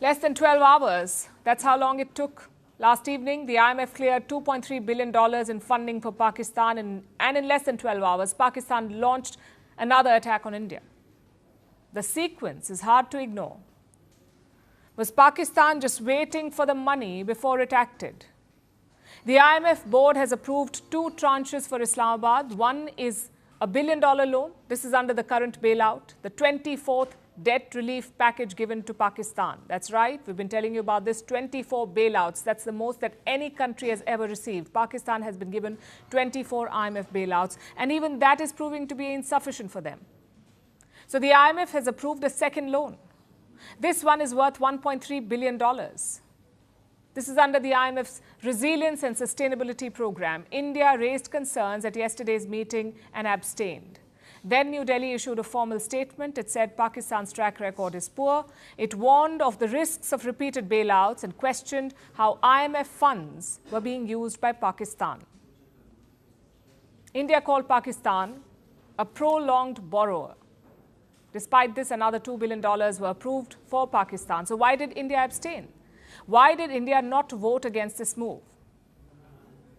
Less than 12 hours. That's how long it took. Last evening, the IMF cleared $2.3 billion in funding for Pakistan, and in less than 12 hours, Pakistan launched another attack on India. The sequence is hard to ignore. Was Pakistan just waiting for the money before it acted? The IMF board has approved 2 tranches for Islamabad. One is a $1 billion loan. This is under the current bailout, the 24th debt relief package given to Pakistan. That's right. We've been telling you about this. 24 bailouts. That's the most that any country has ever received. Pakistan has been given 24 IMF bailouts, and even that is proving to be insufficient for them. So the IMF has approved a second loan. This one is worth $1.3 billion. This is under the IMF's Resilience and Sustainability Program. India raised concerns at yesterday's meeting and abstained. Then New Delhi issued a formal statement. It said Pakistan's track record is poor. It warned of the risks of repeated bailouts and questioned how IMF funds were being used by Pakistan. India called Pakistan a prolonged borrower. Despite this, another $2 billion were approved for Pakistan. So why did India abstain? Why did India not vote against this move?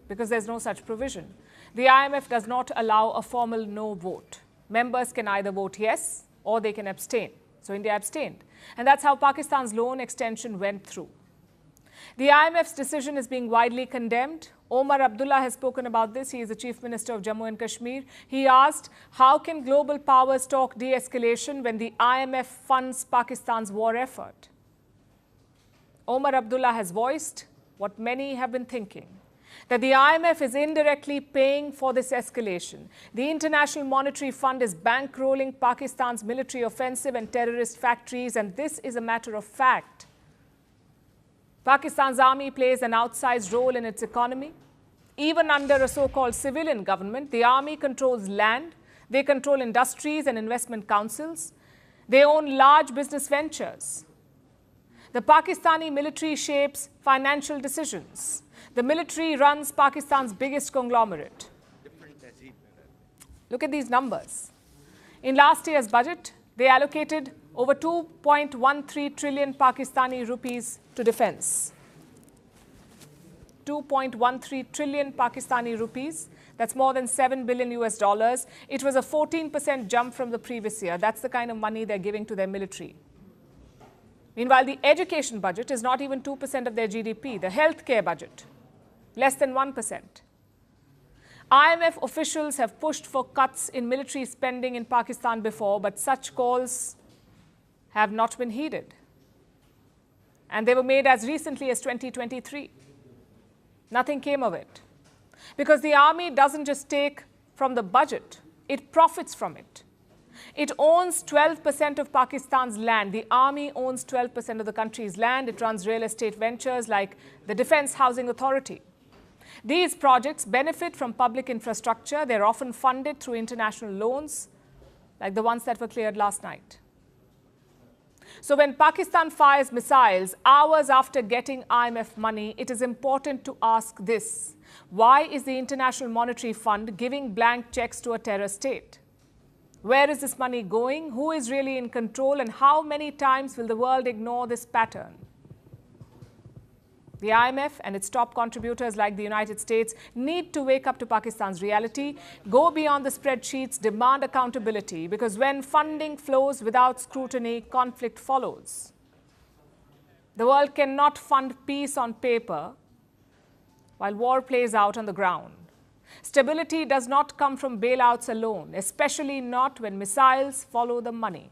Because there's no such provision. The IMF does not allow a formal no vote. Members can either vote yes or they can abstain. So India abstained. And that's how Pakistan's loan extension went through. The IMF's decision is being widely condemned. Omar Abdullah has spoken about this. He is the Chief Minister of Jammu and Kashmir. He asked, how can global powers talk de-escalation when the IMF funds Pakistan's war effort? Omar Abdullah has voiced what many have been thinking, that the IMF is indirectly paying for this escalation. The International Monetary Fund is bankrolling Pakistan's military offensive and terrorist factories, and this is a matter of fact. Pakistan's army plays an outsized role in its economy. Even under a so-called civilian government, the army controls land, they control industries and investment councils, they own large business ventures. The Pakistani military shapes financial decisions. The military runs Pakistan's biggest conglomerate. Look at these numbers. In last year's budget, they allocated over 2.13 trillion Pakistani rupees to defense. 2.13 trillion Pakistani rupees. That's more than $7 billion US dollars. It was a 14% jump from the previous year. That's the kind of money they're giving to their military. Meanwhile, the education budget is not even 2% of their GDP. The healthcare budget, less than 1%. IMF officials have pushed for cuts in military spending in Pakistan before, but such calls have not been heeded. And they were made as recently as 2023. Nothing came of it. Because the army doesn't just take from the budget, it profits from it. It owns 12% of Pakistan's land. The army owns 12% of the country's land. It runs real estate ventures like the Defense Housing Authority. These projects benefit from public infrastructure. They're often funded through international loans, like the ones that were cleared last night. So when Pakistan fires missiles hours after getting IMF money, it is important to ask this. Why is the International Monetary Fund giving blank checks to a terror state? Where is this money going? Who is really in control? And how many times will the world ignore this pattern? The IMF and its top contributors like the United States need to wake up to Pakistan's reality, go beyond the spreadsheets, demand accountability, because when funding flows without scrutiny, conflict follows. The world cannot fund peace on paper while war plays out on the ground. Stability does not come from bailouts alone, especially not when missiles follow the money.